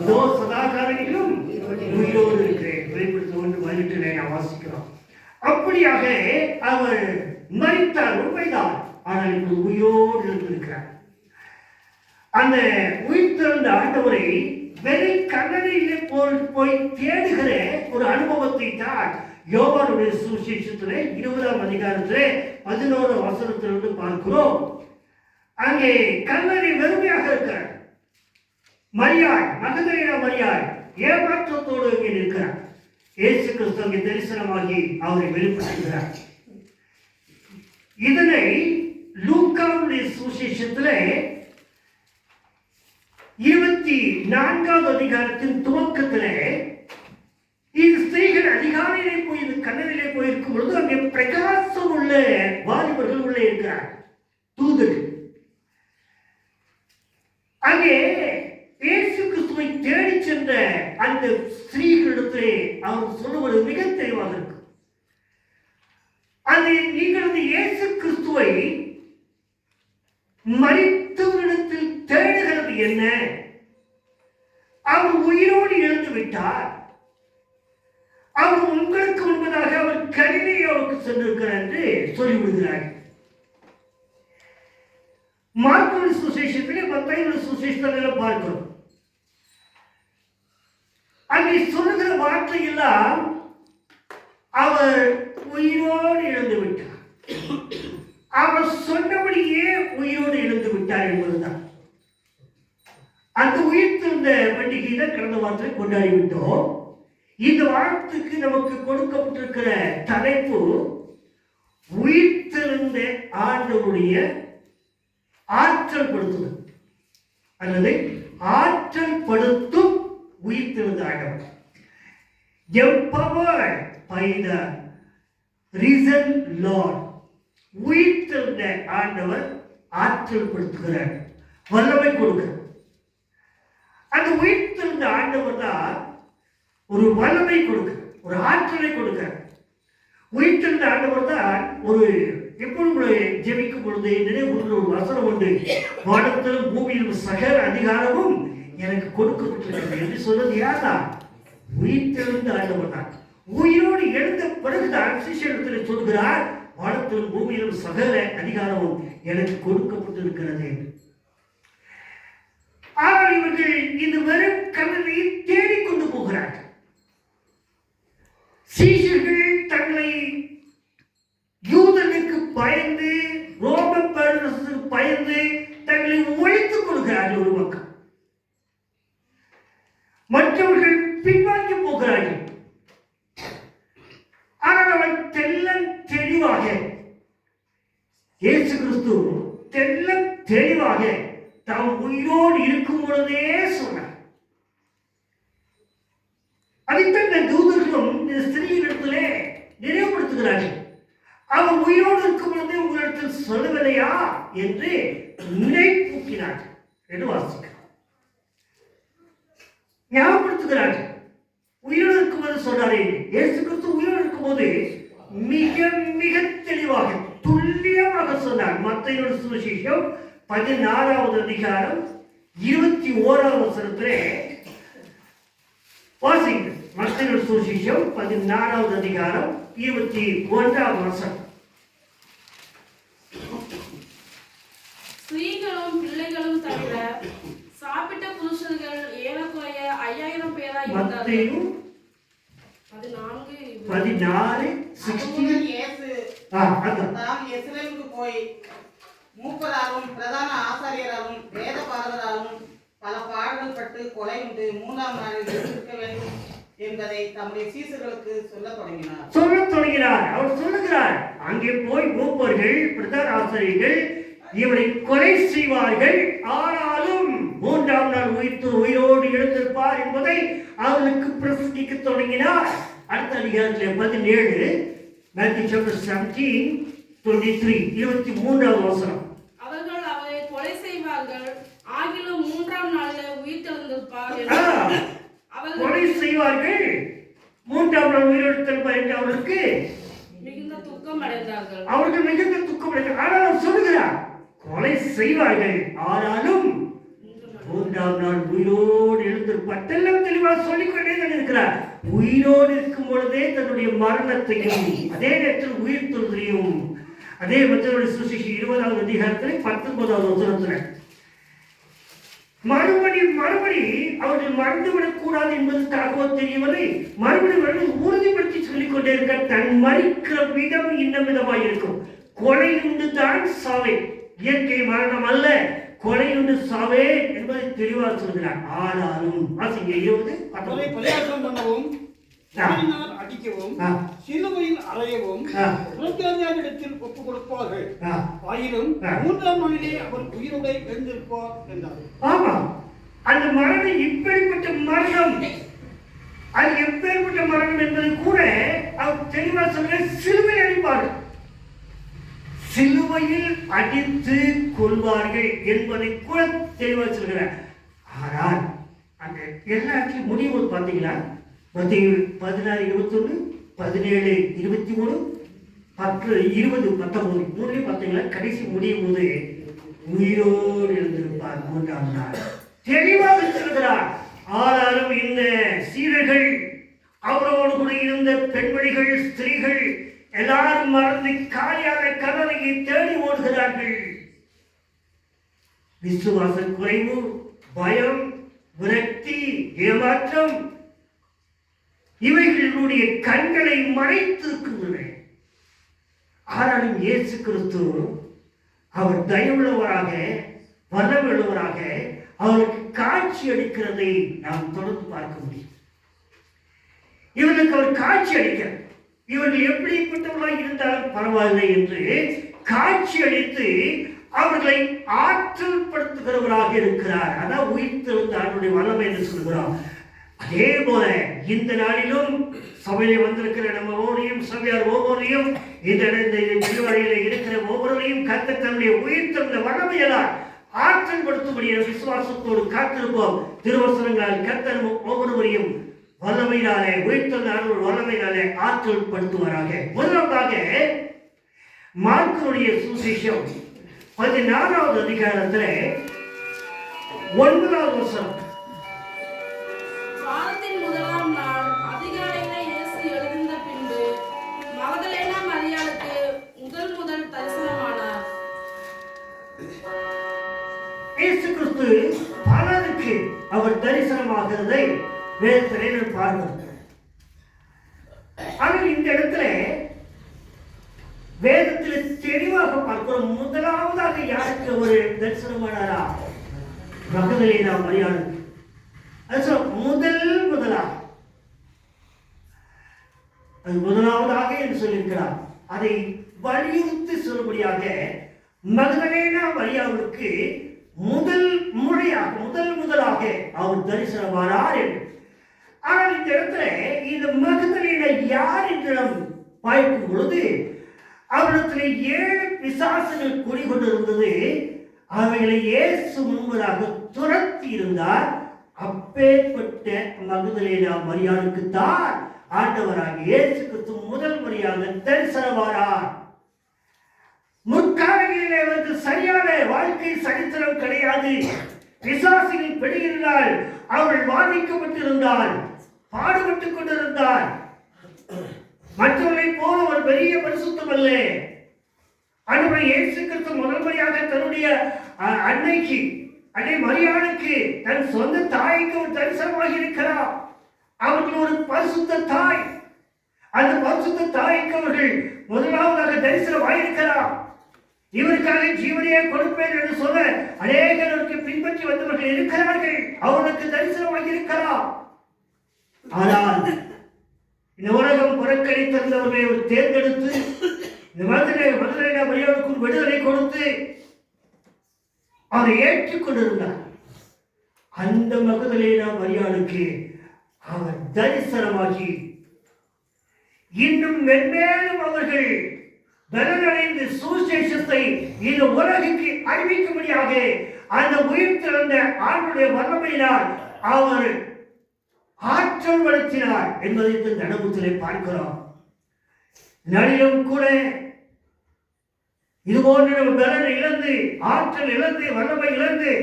இதோ சதா காலங்களிலும் உயிரோடு இருக்கிறேன். வெளிப்படுத்த 1:18 நான் வாசிக்கிறோம். அப்படியாக அவர் மரித்தார், உண்மைதான். ஆனால் இப்போது உயிரோடு இருந்திருக்கிறார். அந்த உயிர்த்தெழுந்த ஆண்டவரை வெறும் கல்லறையிலே போய் தேடுகிற ஒரு அனுபவத்தை தான் யோவானுடைய சுவிசேஷத்திலே 20ஆம் அதிகாரத்திலே 11 வசனத்திலிருந்து பார்க்கிறோம். அங்கே கல்லறை வெறுமையாக இருக்கிறார். மரியாள், மகதலேனா மரியாள் ஏமாற்றத்தோடு இங்கே நிற்கிறார். இயேசு கிறிஸ்து அங்கே தரிசனமாகி அவரை வெளிப்படுத்துகிறார். இதனை லூக்காவுடைய சுவிசேஷத்திலே 24ஆவது அதிகாரத்தின் துவக்கத்திலே இந்த ஸ்திரீகள் அதிகாலையிலே போய் இந்த கல்லறையிலே போயிருக்கும் பொழுது அங்கே பிரகாசம் உள்ள வாலிபர்கள் உள்ளே இருக்கிறார், தூதர்கள். அங்கே இயேசு கிறிஸ்துவை தேடி சென்ற அந்த ஸ்திரீகளிடத்திலே அவர் சொல்லுவது மிக தெளிவாக இருக்கும். அது நீங்கள் இயேசு கிறிஸ்துவை மரித்தவரிடத்தில் தேடுகிறது என்ன? அவர் உயிரோடு எழுந்து விட்டார். அவர் உங்களுக்கு முன்பதாக அவர் கலிலேயாவுக்கு சென்றிருக்கிறார் என்று சொல்லிவிடுகிறார். மார்க்குடைய சுவிசேஷத்திலே, மத்தேயுடைய சுவிசேஷத்திலே பார்க்கிறோம். அங்கே சொல்லுகிற வார்த்தையெல்லாம் அவர் உயிரோடு எழுந்து விட்டார், அவர் சொன்னபடியே உயிரோடு எழுந்து விட்டார் என்பதுதான். அந்த உயிர்த்தெழுந்த பண்டிகை தான் கடந்த வாரத்தில் கொண்டாடிவிட்டோம். இந்த வாரத்துக்கு நமக்கு கொடுக்கப்பட்டிருக்கிற தலைப்பு உயிர்த்தெழுந்த ஆண்டவருடைய ஆற்றல் படுத்துதல் அல்லது ஆற்றல் படுத்தும் உயிர்த்தெழுந்த ஆண்டவர். Empowered by the risen Lord. உயிர்த்தெழுந்த ஆண்டவர் ஆற்றல் படுத்துகிறார், வல்லமை கொடுக்கிறார். அந்த உயிர்த்தெழுந்த ஆண்டவர் தான் ஒரு வல்லமை கொடுக்கிறார், ஒரு ஆற்றலை கொடுக்கிறார். உயிர்த்தெழுந்த ஆண்டவர் தான் ஒரு எப்பொழுது ஜெபிக்கும் பொழுது நினைவுள்ள ஒரு வசனம் உண்டு, வானத்திலும் பூமியிலும் சகல அதிகாரமும் எனக்கு கொடுக்கப்பட்டிருக்கிறது என்று சொல்வது யார்தான்? உயிர்த்தெழுந்த ஆண்டவர் தான். உயிரோடு எழுந்த பிறகுதான் சிஷ்யரிடத்தில் சொல்கிறார், வானத்திலும் பூமியிலும் சகல அதிகாரமும் எனக்கு கொடுக்கப்பட்டிருக்கிறது என்று. ஆனால் இவர்கள் இந்த வெறும் கல்லறையை தேடிக்கொண்டு போகிறார்கள். சீஷர்கள் தங்களை யூதனுக்கு பயந்து, ரோம பேரரசுக்கு பயந்து தங்களை ஒழித்துக் கொள்கிறார்கள் ஒரு பக்கம். மற்றவர்கள் பின்வாங்கி போகிறார்கள். ஆனால் அவன் தெளிவாக இயேசு கிறிஸ்து தெளிவாக தாம் உயிரோடு இருக்கும் பொழுதே சொன்னார். அதைத்தான் இந்த தூதர்களும் இந்த ஸ்திரீகளிடத்திலே நினைவுபடுத்துகிறார்கள். அவர் உயிரோடு இருக்கும் பொழுதே உங்களிடத்தில் சொல்லவில்லையா என்று நினைப்பூக்கினார்கள் என்று வாசிக்கிறார். ஞாபகப்படுத்துகிறார்கள். உயிரோடு இருக்கும்போது சொன்னாரே, இயேசு கிறிஸ்து உயிரோடு இருக்கும்போது மிக மிக தெளிவாக துல்லியமாக சொன்னார். மத்தேயுடைய சுவிசேஷம் 16ஆவது அதிகாரம் 21ஆவது வசனத்திலே வாசிங்க. மத்தேயுடைய சுவிசேஷம் 16ஆவது அதிகாரம் 21ஆவது வசனம். ஸ்திரீகளும் பிள்ளைகளும் தவிர சாப்பிட்ட புருஷர்கள் ஏறக்குறைய 5000 பேராய் மத்தேயு 14:16 போய் மூப்பராலும் பிரதான ஆசாரியராலும் வேத பாரகராலும் பல பாடுகள் பட்டு கொலை உண்டு 3ஆம் நாளில் எழுந்திருக்க வேண்டும் என்பதை தம்முடைய சீசர்களுக்கு சொல்லத் தொடங்கினார். அவர் சொல்லுகிறார், அங்கே போய் மூப்பர்கள் பிரதான ஆசாரியர்கள் இவரை கொலை செய்வார்கள், ஆனாலும் 3ஆம் நாள் உயிரோடு எழுந்திருப்பார் என்பதை அவர்களுக்கு பிரசங்கிக்க தொடங்கினார். அடுத்த அதிகாரத்தில் 17 Matthew chapter 17:23 23ஆவது வசனம். அவர்கள் அவரை கொலை செய்வார்கள், ஆகிலும் 3ஆம் நாளில் உயிர்த்தெழுந்திருப்பார். கொலை செய்வார்கள், 3ஆம் நாள் உயிரெழுந்திருப்பார் என்று அவர்களுக்கு மிகுந்த துக்கம் அடைந்தார்கள். அவர்கள் மிகுந்த துக்கம் அடைந்தார்கள். ஆனால் சொல்லுகிறார், கொலை செய்வார்கள், ஆனாலும் 3ஆம் நாள் உயிரோடு எழுந்திருப்பார். மற்றெல்லாம் தெளிவாக சொல்லிக்கொண்டே தான் இருக்கிறார். உயிரோடு இருக்கும் பொழுதே தன்னுடைய மரணத்தையும் அதே நேரத்தில் உயிர் தொழுதையும் அதே மற்றவருடைய சுவிசேஷம் 20வது அதிகாரத்தில் 19வது வசனத்தில் மறுபடி அவர்கள் மறந்துவிடக் கூடாது என்பதற்காகவோ தெரியவில்லை, மறுபடி உறுதிப்படுத்தி சொல்லிக் கொண்டே இருக்க தன் மறிக்கிற விதம் இன்னும் விதமாக இருக்கும். கொலை உண்டு தான் சாவே, இயற்கை மரணம் அல்ல, கொலை உண்டு சாவே என்பதை தெளிவாக சொல்கிறார். ஆனாலும் வாசிங்க 20 பரியாசம் பண்ணவும் அடிக்கவும் சிலுவையில் அறையவும் இடத்தில் ஒப்புக் கொடுப்பார்கள். ஆயினும் 3ஆம் நாளிலே அவர் உயிரோடு எழுந்திருப்பார் என்றார். ஆமா, அந்த மரணம் இப்படிப்பட்ட மரணம், அது எப்பேற்பட்ட மரணம் என்பதை கூட அவர் தெளிவாக சொல்ற, சிலுவையில் அடிப்பார்கள், சிலுவையில் அடித்து கொள்வார்கள் என்பதை கூட தெளிவாக சொல்கிறார். ஆனால் அந்த எல்லாத்தையும் முடிவு பார்த்தீங்களா? மத்திய 16:21, 17:23, 10:20, 19 பார்த்தீங்களா? கடைசி முடியும் போது உயிரோடு எழுந்திருப்பார் 3ஆம் நாள் தெளிவாக சொல்கிறார். ஆனாலும் இந்த சீடர்கள், அவரோடு கூட இருந்த பெண்மணிகள், ஸ்திரீகள் எல்லாரும் மறந்து காலியான கல்லறையை தேடி ஓடுகிறார்கள். விசுவாச குறைவு, பயம், விரக்தி, ஏமாற்றம் இவைகளுடைய கண்களை மறைத்திருக்கின்றன. ஆனாலும் இயேசு கிறிஸ்து அவர் தயவுள்ளவராக, வல்லமையுள்ளவராக அவருக்கு காட்சி அளிக்கிறதை நாம் தொடர்ந்து பார்க்க முடியும். இவர்களுக்கு அவர் காட்சி அளிக்கிறார். இவர்கள் எப்படிப்பட்டவர்களாக இருந்தாலும் பரவாயில்லை என்று காட்சி அளித்து அவர்களை ஆற்றல் படுத்துகிறவராக இருக்கிறார். அதான் உயிர்த்தெழுந்த அவருடைய வல்லமை என்று சொல்கிறோம். அதே போல இந்த நாளிலும் சபையிலே வந்திருக்கிற நம்ம ஒவ்வொருவரையும், சபையார் ஒவ்வொருவரையும், இந்த திருவரையில் இருக்கிற ஒவ்வொருவரையும் கர்த்தர் தன்னுடைய உயிர்த்தெழுந்த வல்லமையெல்லாம் ஆற்றல் படுத்தும்படிய விசுவாசத்தோடு காத்திருப்போம். திருவசனங்களால் கர்த்தர் ஒவ்வொருவரையும் வல்லமையினாலே, உயிர்த்தெழுந்த வல்லமையினாலே ஆற்றல் படுத்துவாராக. முதலாவதாக மார்க்குடைய சுவிசேஷம் 14வது அதிகாரத்தில் 9வது வசனம். வாரத்தின் 1ஆம் நாள் அதிகாலையிலே இயேசு எழுந்த பின்பு மகதலேனா மரியாளுக்கு முதல் தரிசனமானார். இயேசு கிறிஸ்து பலருக்கு அவர் தரிசனமாகிறதை வேதத்திலே நாம் பார்க்கிறோம். ஆனால் இந்த இடத்துல வேதத்தில் தெளிவாக பார்க்கிறோம். முதலாவதாக யாருக்கு ஒரு தரிசனமானாரா? மகதலேனா மரியாளுக்கு. முதலாவதாக என்று சொல்லியிருக்கிறார். அதை வலியுறுத்தி சொல்லும்படியாக மகதலேனா மரியாளுக்கு முதலாக அவர் தரிசனமானார் என்று. ஆனால் இந்த இடத்துல இந்த மகதலேனா யார் என்று நாம் பார்க்கும் பொழுது அவரிடத்தில் 7 பிசாசுகள் குடிகொண்டிருந்தது. அவைகளை இயேசு முன்பதாக துரத்தி இருந்தார். அப்பேற்பட்ட மகதலேனா மரியாளுக்கு தான் ஆண்டவராக இயேசு கிறிஸ்து முதல் முறையாக தரிசனமானார். முற்காலங்களிலே அவருக்கு சரியான வாழ்க்கை சரித்திரம் கிடையாது. பிசாசின் பிடியினால் அவள் பாதிக்கப்பட்டிருந்தாள், பாடுபட்டுக் கொண்டிருந்தாள். மற்றவர்களை போல ஒரு பெரிய பரிசுத்தம் அல்ல. ஆண்டவர் இயேசு கிறிஸ்து முதல் முறையாக தன்னுடைய அன்னைக்கு, அன்னை மரியாளுக்கு, தன் சொந்த தாய்க்கு ஒரு தரிசனமாக இருக்கிறார். அவர்கள் ஒரு பரிசுத்த தாய். அந்த பரிசுத்த தாய்க்கு அவர்கள் முதலாவதாக தரிசனமாயிருக்கிறார். இவருக்காக ஜீவனையே கொடுப்பேன் என்று சொல்ல அநேகருக்கு பின்பற்றி வந்தவர்கள் இருக்கிறார்கள். அவர்களுக்கு தரிசனமாக இருக்கிறார். ஆனால் இந்த உலகம் புறக்கணித்திருந்தவர்களை அவர் தேர்ந்தெடுத்து இந்த மகதலேனா மரியாளுக்கு விடுதலை கொடுத்து அவரை ஏற்றுக்கொண்டிருந்தார். அந்த மகதலேனா மரியாளுக்கு அவர் தரிசனமாகி இன்னும் மென்மேலும் அவர்கள் பலனடைந்து சுவிசேஷத்தை இந்த உலகுக்கு அறிவிக்கும்படியாக அந்த உயிர்த்தெழுந்த ஆண்டவருடைய வல்லமையினால் அவர் ஆற்றல் வளர்த்தினார் என்பதை இந்த நடவுத்திலே பார்க்கிறோம். நடிலும் கூட இது போன்ற நம்ம பலன் இழந்து, ஆற்றல் இழந்து, வல்லமை இழந்து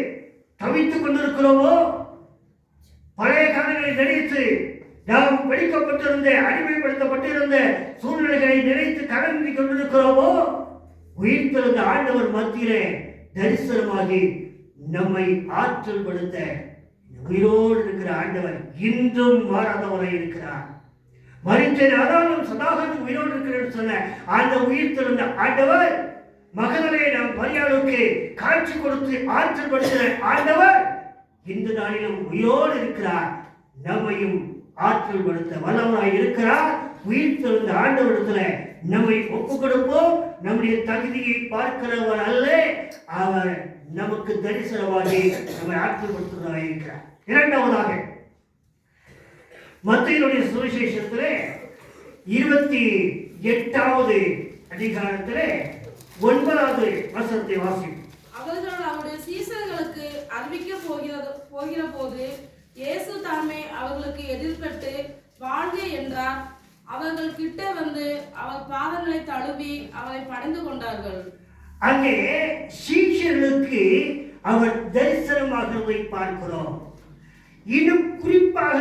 தவித்துக் கொண்டிருக்கிறோமோ? பழைய காலங்களை நினைத்து நாம் வெடிக்கப்பட்டிருந்த அடிமைப்படுத்தப்பட்டிருந்த சூழ்நிலைகளை நினைத்து கடந்து கொண்டிருக்கிறோமோ, உயிர்த்தெழுந்த ஆண்டவர் மத்தியிலே தரிசனமாகி நம்மை ஆற்றல் படுத்த உயிரோடு இருக்கிற ஆண்டவர் இன்றும் மாறாதவராய் இருக்கிறார். மரித்தேன் ஆனாலும் சதாகாலம் உயிரோடு இருக்கிறேன் சொன்ன அந்த உயிர்த்தெழுந்த ஆண்டவர் மகதலே நாம் மரியாளுக்கு காட்சி கொடுத்து ஆற்றல் படுத்துகிற ஆண்டவர் இந்த நாளிலும் உயிரோடு இருக்கிறார். நம்மையும் ஆற்றல் படுத்த வல்லவராய் இருக்கிறார். உயிர்த்தெழுந்த ஆண்டவரிடத்துல நம்மை ஒப்பு கொடுப்போம். நம்முடைய தகுதியை பார்க்கிறவர் அல்ல, அவர் நமக்கு தரிசனமாகி நம்மை ஆற்றல் படுத்துவதாக இருக்கிறார். இரண்டாவதாக மத்தேயுடைய சுவிசேஷத்திலே 28வது அதிகாரத்திலே 9வது வசனத்தை வாசிப்போம். அவர்கள் அவருடைய சீசர்களுக்கு அறிவிக்க போகிற போது இயேசு தாமே அவர்களுக்கு எதிர்பட்டு வாழ்க என்றார். அவர்கள் கிட்ட வந்து அவர் பாதங்களை தழுவி அவரை பணிந்து கொண்டார்கள். அங்கே சீஷர்களுக்கு அவர் தரிசனமாகிறதை பார்க்கிறோம். இன்னும் குறிப்பாக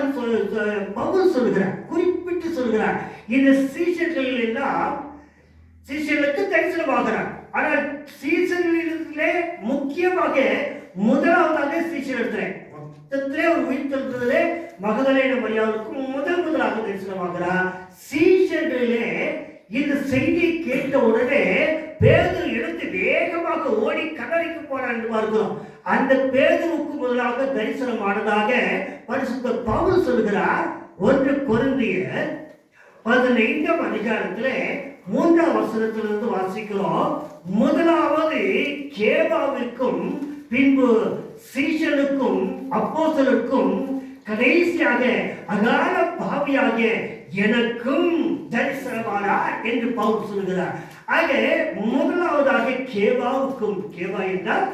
பவுல் சொல்கிறார், குறிப்பிட்டு சொல்கிறார், இந்த சீஷர்கள் எல்லாம் சீஷர்களுக்கு தரிசனமாகிறார். ஆனால் சீஷர்களிடத்திலே முக்கியமாக முதலாவதாக சீஷரிடத்திலே மொத்தத்திலே ஒரு உயிர்த்தெழுந்ததிலே மகதலேன மரியாளுக்கும் முதலாக தரிசனமாகிறார். சீஷர்களிலே இந்த செய்தியை கேட்ட உடனே பேதுரு எடுத்து வேகமாக ஓடி கடலைக்கு போனார் என்று பார்க்கிறோம். அந்த பேதுருக்கு முதலாக தரிசனமானதாக பரிசுத்த பவுல் சொல்கிறார். 1 கொரிந்தியர் 15ஆம் அதிகாரத்திலே 3ஆம் வசனத்திலிருந்து வாசிக்கிறோம். முதலாவது கேபாவிற்கும் பின்பு சீஷனுக்கும் அப்போஸ்தலருக்கும் கடைசியாக அகால பாவியாகிய எனக்கும் தரிசனமானார் என்று பவுல் சொல்கிறார். ஆக முதலாவதாக கேபாவுக்கும், கேபா என்றால்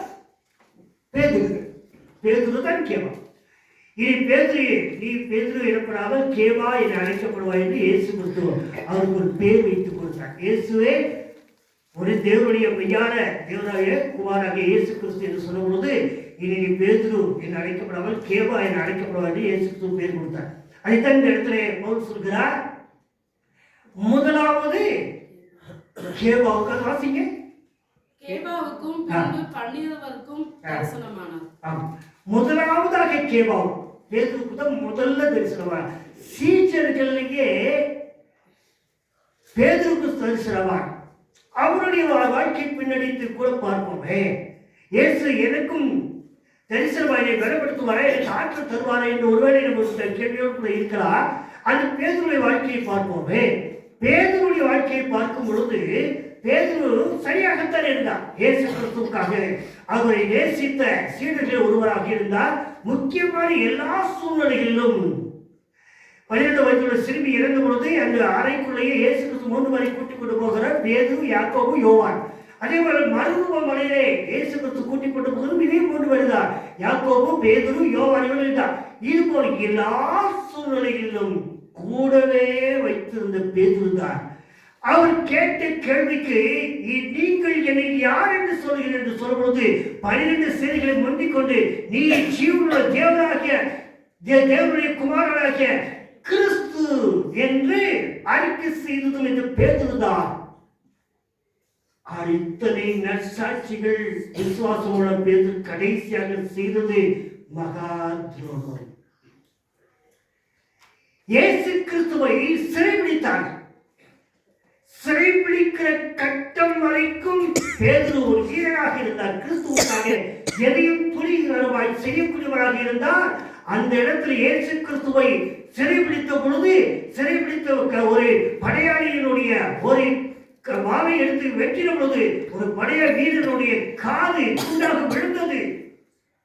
பேதுரு தான் கேபா. இனி நீ பேதுரு எனப்படாமல் கேபா என அழைக்கப்படுவாய் என்று இயேசு கிறிஸ்து அவருக்கு ஒரு பேர் வைத்துக் கொடுத்தார். இயேசுவே ஒரு தேவனுடைய மெய்யான தேவனாகிய குமாராகிய இயேசு கிறிஸ்து என்று சொல்லும் பொழுது இனி நீ பேதுரு என்று அழைக்கப்படாமல் கேபா என அழைக்கப்படுவாய் என்று இயேசு கிறிஸ்து பேர் கொடுத்தார். அதைத்தான் இந்த இடத்துல பவுல் சொல்கிறார். முதலாவது கேபாவுக்கு, அது வாசிங்க. கேபாவுக்கும் பின்பு 12வருக்கும் தரிசனமானார். முதலாவதாக கேபாவு, பேதுருக்கு தான் முதல்ல தரிசனமானார். சீஷர்களிலேயே பேதுருக்கு தரிசனமானார். அவருடைய வாழ்க்கை பின்னணித்து கூட பார்ப்போமே. இயேசு எனக்கும் தரிசனமாயை வெளிப்படுத்துவாரே, எனக்கு ஆற்றல் தருவாரே என்று ஒருவேளை நம்ம கேள்வியோடு கூட இருக்கிறார். அந்த பேதுருடைய வாழ்க்கையை பார்ப்போமே. பேதுருடைய வாழ்க்கையை பார்க்கும் பொழுது பேதுரு சரியாகத்தான் இருந்தார். இயேசு கிறிஸ்துவுக்காக அவரை நேசித்த சீடர்களில் ஒருவராக இருந்தார். முக்கியமான எல்லா சூழ்நிலைகளிலும் 12 வயதுள்ள சிறுமி இறந்த பொழுது அந்த அறைக்குள்ளேயே இயேசு கிறிஸ்து 3 வரை கூட்டிக் கொண்டு போகிறார். பேதுரு, யாக்கோபு, யோவான். அதே போல மறுரூப மலையிலே இயேசு கிறிஸ்து கூட்டிக் கொண்டு போதும் இதே 3 வருகிறார். யாக்கோபு, பேதுரு, யோவான் இருந்தார். இது போல எல்லா சூழ்நிலைகளிலும் கூடவே வைத்திருந்த பேதுரு தான். அவர் கேட்ட கேள்விக்கு நீங்கள் என்னை யார் என்று சொல்கிறீர்கள் என்று சொல்லும்போது 12 சேனைகளை முந்திக் கொண்டு நீ ஜீவனுள்ள தேவனாகிய தேவனுடைய குமாரனாகிய கிறிஸ்து என்று அறிக்கை செய்ததும் என்று பேதுரு தான். இத்தனை நற்சாட்சிகள் விசுவாசமுள்ள பேதுரு கடைசியாக செய்தது மகா துரோகம். இயேசு கிறிஸ்துவை சிறைபிடித்தார்கள். சிறைபிடிக்கிற கட்டம் வரைக்கும் பேதுரு ஒரு வீரராக இருந்தார். கிறிஸ்துவுக்காக எதையும் துணிகரமாய் செய்யக்கூடியவராக இருந்தார். அந்த இடத்துல இயேசு கிறிஸ்துவை சிறைபிடித்த பொழுது சிறைபிடித்த ஒரு படையாளியினுடைய ஒரு வாளை எடுத்து வெட்டின பொழுது ஒரு படைய வீரனுடைய காது துண்டாக விழுந்தது.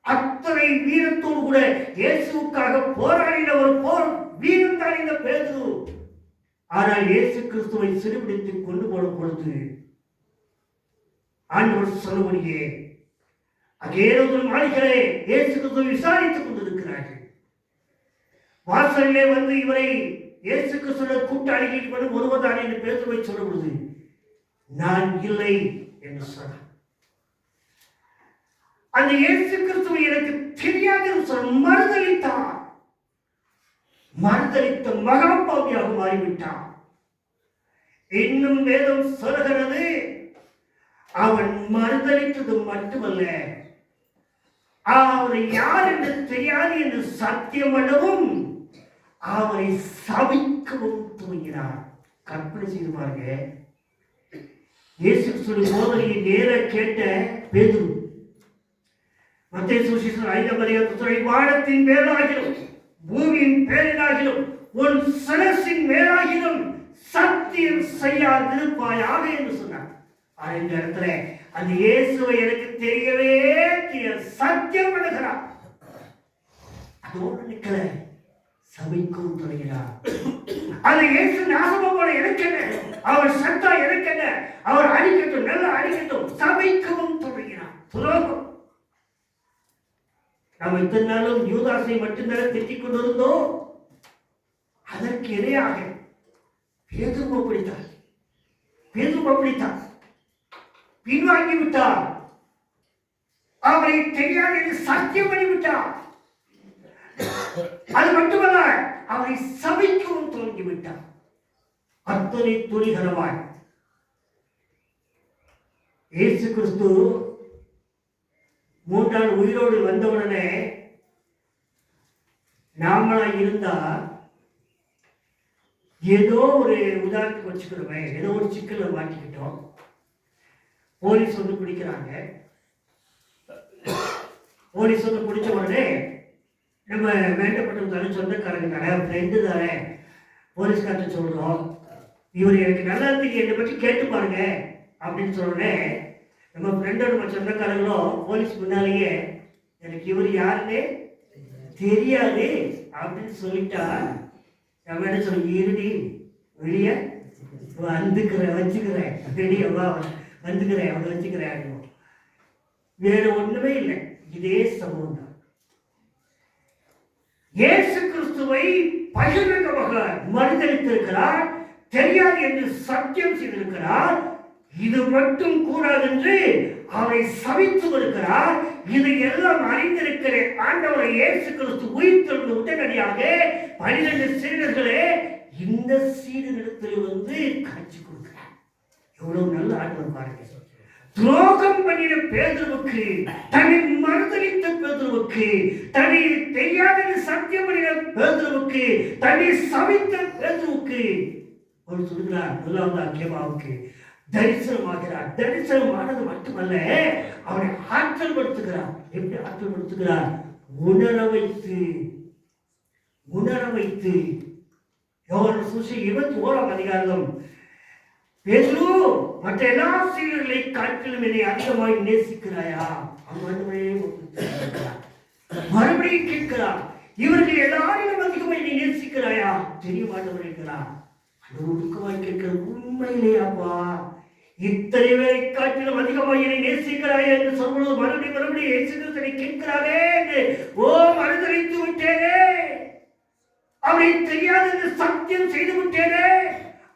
அத்தனை வீரத்தோடு கூட இயேசுவுக்காக போராடின ஒரு போர் வீரன் தான் இந்த பேதுரு. ஆனால் இயேசு கிறிஸ்துவை சிறைபிடித்து கொண்டு போடும் பொழுது ஆண்டவர் சொல்லும்படியே அகேரோது மாளிகளே இயேசு கிறிஸ்துவை விசாரித்துக் கொண்டிருக்கிறார்கள். வாசலிலே வந்து இவரை இயேசு கிறிஸ்துவ கூட்டாளிகள் கொண்டு ஒருவர்தான் என்று பேதுருவை சொல்லும் பொழுது நான் இல்லை என்று சொன்னார். அந்த இயேசு கிறிஸ்துவை எனக்கு தெரியாது என்று மறுதளித்தார். மறுதளித்த மகாபாவியாக மாறிவிட்டான். இன்னும் வேதம் சொல்கிறது, அவன் மறுதளித்தது மட்டுமல்ல, அவரை யார் என்று தெரியாது என்று சத்தியம் பண்ணவும் அவரை சபிக்கவும் துவங்கினார். கற்பனை செய்து பாருங்க, இயேசு கிறிஸ்துவின் போதனையை நேர கேட்ட பேதுரு, மத்தேயு சுவிசேஷம் 5ஆம் அதிகாரத்தில், வானத்தின் மேலாகிலும் பூமியின் பேரிலாகிலும் உன் சிரசின் மேலாகிலும் சத்தியம் செய்யாதிருப்பாயாக என்று சொன்னார். இந்த இடத்துல அந்த இயேசுவை எனக்கு தெரியவே சத்தியம் பண்ணுகிறார். அதோடு நிக்கல, சபைக்கும் தொடங்கினார். அது இயேசு நாசமா போல எனக்கு என்ன, அவர் சத்தா எனக்கு என்ன, அவர் அடிக்கட்டும், நல்லா அடிக்கட்டும், சபைக்கவும் தொடங்கினார். துரோகம். நாம் இத்தனை நாளும் யூதாசை மட்டும்தான் திட்டிக் கொண்டிருந்தோம். அதற்கு இணையாக பேதுரு அப்படித்தான் பின்வாங்கி விட்டார். அவரை தெரியாது என்று சத்தியம் பண்ணிவிட்டார். அது மட்டுமல்ல, அவரை சபைக்கவும் துவங்கிவிட்டார். அத்தனை துணிகரமாய் இயேசு கிறிஸ்து 3 நாள் உயிரோடு வந்தவுடனே நாமளா இருந்தா ஏதோ ஒரு உதாரணத்துக்கு வச்சுக்கிறோமே, ஏதோ ஒரு சிக்கலை மாட்டிக்கிட்டோம், போலீஸ் வந்து பிடிக்கிறாங்க. போலீஸ் வந்து பிடிச்ச உடனே நம்ம வேண்டப்பட்டது தானே, சொந்தக்காரங்க தானே, ஃப்ரெண்டு தானே, போலீஸ்கார்ட்ட சொல்றோம், இவர் எனக்கு நல்லா தெரியும், என்னை பற்றி கேட்டு பாருங்க அப்படின்னு சொன்னோடனே நம்ம ஃப்ரெண்டோட நம்ம சொந்தக்காரங்களும் போலீஸ் முன்னாலேயே எனக்கு இவர் யாருன்னு தெரியாது அப்படின்னு சொல்லிட்டா, நம்ம என்ன சொல்லி, இருடி வெளிய வச்சுக்கிறேன், வெளியே வா வந்துக்கிறேன், அவனை வச்சுக்கிறேன். வேற ஒண்ணுமே இல்லை, இதே சம்பவம் தான். இயேசு கிறிஸ்துவை பகிரங்கமாக மறுதளித்திருக்கிறார், தெரியாது என்று சத்தியம் செய்திருக்கிறார். இது மட்டும் கூடாது என்று அவரை சபித்து வருகிறார். இதை எல்லாம் அறிந்திருக்கிற ஆண்டவரை இயேசு கிறிஸ்து உயிர்த்தெழுந்த உடனடியாக 12 சீடர்களே இந்த சீடனிடத்தில் வந்து காட்சி கொடுக்கிறார். எவ்வளவு நல்ல ஆண்டவர் பாருங்க. துரோகம் பண்ணின பேதுருவுக்கு, தன்னை மறுதளித்த பேதுருவுக்கு, தன்னை தெரியாத சத்தியம் பண்ணின பேதுருவுக்கு, தன்னை சபித்த பேதுருவுக்கு ஒரு சொல்கிறார். முதலாவது கேபாவுக்கு தரிசனமாகிறார். தரிசனமானது மட்டுமல்ல, அவனை ஆற்றல் படுத்துகிறார். எப்படி ஆற்றல் படுத்துகிறார்? உணர வைத்து யோவான் சுவிசேஷம் 21ஆம் அதிகாரம், பேதுரு மற்ற எல்லா சீடர்களை காட்டிலும் என்னை அதிகமாக நேசிக்கிறாயா? மறுபடியும் கேட்கிறார், இவர்கள் எல்லாரையும் அதிகமாக என்னை நேசிக்கிறாயா? தெரிய மாட்டவர் இருக்கிறார். ஒடுக்கமாய் கேட்கிற, உண்மையிலேயாப்பா இத்தனை பேரை காட்டிலும் அதிகமாக என்னை நேசிக்கிறாயா என்று சொல்வது மறுபடியும் இயேசுவை கேட்கிறாரே. ஓ, மறுதளித்து விட்டேனே, அவரை தெரியாது என்று சத்தியம் செய்து விட்டேனே,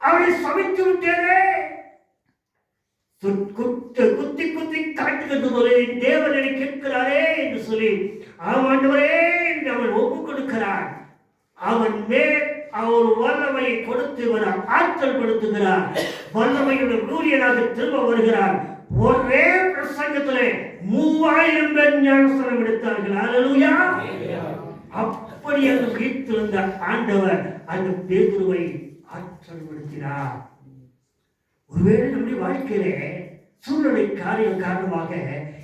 அவரை சமைத்து விட்டேனே, குத்தி குத்தி காட்டுகிறது போல என் தேவன் என்னை கேட்கிறாரே என்று சொல்லி ஆண்டவரே என்று அவன் ஒப்புக் கொடுக்கிறார். அவன் மேல் அவர் வல்லமையை கொடுத்து வர ஆற்றல் படுத்துகிறார். வல்லமையுடன் ஊழியராக திரும்ப வருகிறார். ஒரே பிரசங்கத்திலே 3000 பேர் ஞானஸ்நானம் எடுத்தார்கள். அல்லேலூயா. அப்படி அந்த வீட்டிலிருந்த ஆண்டவர் அந்த பேதுருவை ஆற்றல் படுத்தினார். ஒருவேளை நம்முடைய வாழ்க்கையிலே சூழ்நிலை காரணமாக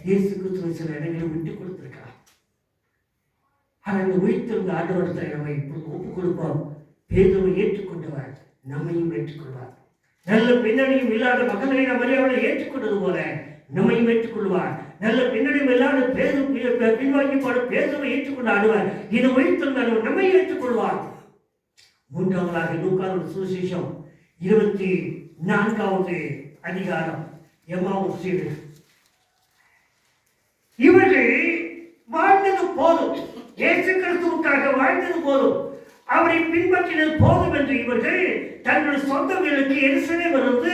இயேசு கிறிஸ்துவை சில இடங்களில் விட்டுக் கொடுத்திருக்கிறார். ஆனால் அந்த உயிர்த்திருந்த ஆண்டவரத்தை நம்மை ஒப்புக் கொடுப்போம். பேதுருவை ஏற்றுக்கொண்டவர் நம்மையும் ஏற்றுக்கொள்வார். நல்ல பின்னணியும் இல்லாத மகனை அவரை ஏற்றுக்கொண்டது போல நம்மையும் ஏற்றுக்கொள்வார். நல்ல பின்னணியும் இல்லாத பின்வாங்கி பாட பேதுருவை ஏற்றுக்கொண்ட ஆண்டவர் இது உயிர்த்திருந்த நம்மை ஏற்றுக்கொள்வார். 3ஆவதாக லூக்காவின் சுவிசேஷம் 24ஆவது அதிகாரம், எம்மாவூர் சீடர்கள். இவர்கள் வாழ்ந்தது போதும், இயேசு கிறிஸ்துவுக்காக வாழ்ந்தது போதும், அவரை பின்பற்றினது போதும் என்று இவர்கள் தங்களுடைய சொந்த வீட்டுக்கு எருசலேம் வந்து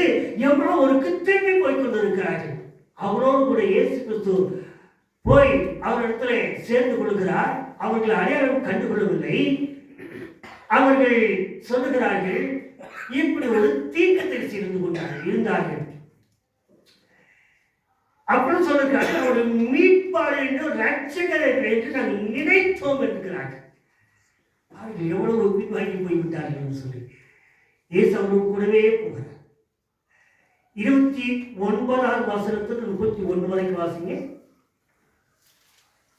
எம்மாவூருக்கு திரும்பி போய் கொண்டிருக்கிறார்கள். அவரோடு கூட இயேசு கிறிஸ்து போய் அவரிடத்துல சேர்ந்து கொள்கிறார். அவர்கள் அடையாளம் கண்டுகொள்ளவில்லை. அவர்கள் சொல்லுகிறார்கள், இப்படி ஒரு தீர்க்கதரிசி இருந்தார்கள். அப்புறம் சொல்லுகிறார்கள், ஒரு மீட்பாளர் என்று ரட்சகரை என்று நாங்கள் நினைத்தோம் என்கிறார்கள். அவர்கள் எவ்வளவு பின்வாங்கி போய்விட்டார்கள் என்று சொல்லி இயேசு அவர்கள் கூடவே போகிறார். 29ஆம் வசனத்தில் 31 வரைக்கும் வாசிங்க.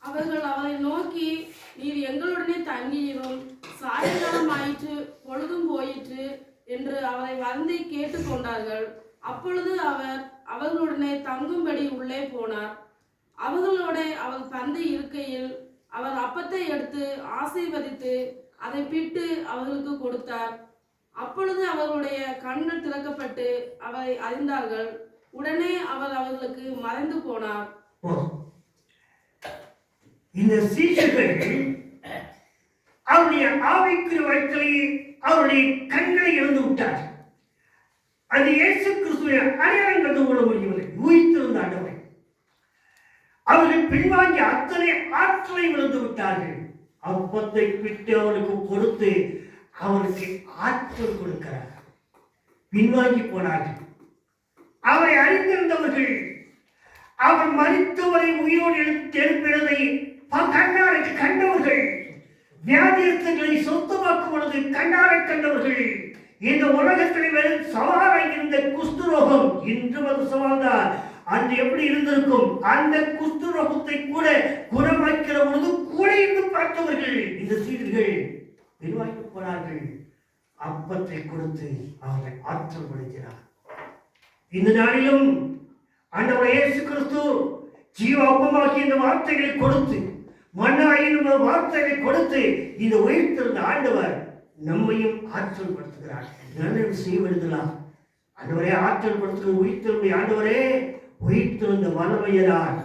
அவர்கள் அவரை நோக்கி, நீர் எங்களுடனே தங்கியிரும், சாயங்காலம் ஆயிற்று, பொழுதும் போயிற்று என்று அவரை வருந்தி கேட்டுக்கொண்டார்கள். அப்பொழுது அவர் அவர்களுடனே தங்கும்படி உள்ளே போனார். அவர்களோட அவர் பந்தி இருக்கையில் அவர் அப்பத்தை எடுத்து ஆசீர்வதித்து அதை பிட்டு அவர்களுக்கு கொடுத்தார். அப்பொழுது அவர்களுடைய கண்கள் திறக்கப்பட்டு அவரை அறிந்தார்கள். உடனே அவர் அவர்களுக்கு மறைந்து போனார். இந்த சீஷர்கள் அவருடைய ஆவிக்குரிய வாழ்க்கையை அவருடைய கண்களை இழந்து விட்டார். அது இயேசு கிறிஸ்துவை அடையாளம் கண்டு கொள்ள முடியவில்லை. உயிர்த்திருந்த ஆண்டவரை அவர்கள் பின்வாங்கி அத்தனை ஆற்றலை இழந்து விட்டார்கள். அப்பத்தை பிட்டு அவருக்கு கொடுத்து அவருக்கு ஆற்றல் கொடுக்கிறார். பின்வாங்கி போனார்கள். அவரை அறிந்திருந்தவர்கள் அவர் மரித்தவரை உயிரோடு எழுப்பினதை கண்ணாரை கண்டவர்கள், வியாதியஸ்தர்களை சொந்தமாக்கும் பொழுது கண்ணாரை கண்டவர்கள், இந்த உலகத்தில் வெறும் சவாலாக இருந்த குஷ்டரோகம் இன்று அது சவால்தான். அன்று எப்படி இருந்திருக்கும்? அந்த குஷ்டரோகத்தை கூட குணமாக்கிற பொழுது கூட இருந்து பார்த்தவர்கள் இந்த சீடர்கள் நிர்வாகிக்க போனார்கள். அப்பத்தை கொடுத்து அவரை ஆற்றல் படுத்தினார். இந்த நாளிலும் ஆண்டவர் இயேசு கிறிஸ்து ஜீவ அப்பமாக்கி இந்த வார்த்தைகளை கொடுத்து, மன்னாயின் வார்த்தைகளை கொடுத்து இந்த உயிர்த்திருந்த ஆண்டவர் நம்மையும் ஆற்றல் படுத்துகிறார். நல்ல செய்வெடுக்கலாம். ஆண்டவரே ஆற்றல் படுத்துகிற உயிர்த்திருந்த ஆண்டவரே, உயிர்த்திருந்த வல்லமையரால்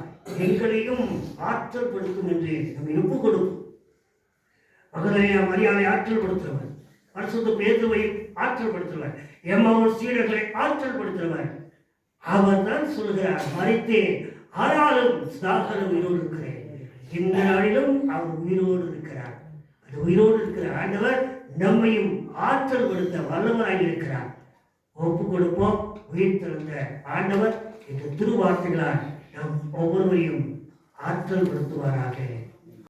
எங்களையும் ஆற்றல் படுத்தும் என்று நம்ம ஒப்பு கொடுக்கும். மகளையா மரியாதை ஆற்றல் படுத்துறவர், பரிசுத்த பேதுவை ஆற்றல் படுத்துறவர், எம்மாவூர் சீடர்களை ஆற்றல் படுத்துறவர். அவர் தான் சொல்கிறார், மரித்தேன் ஆனாலும் சாகர உயிரோடு இருக்கிறேன். இந்த நாளிலும் அவர் உயிரோடு இருக்கிறார். அந்த உயிரோடு இருக்கிற ஆண்டவர் நம்மையும் ஆற்றல் கொடுத்த வல்லவராக இருக்கிறார். ஒப்பு கொடுப்போம். உயிர் திறந்த ஆண்டவர் இந்த திருவார்த்தைகளால் நம் ஒவ்வொருவரையும் ஆற்றல் படுத்துவாராக.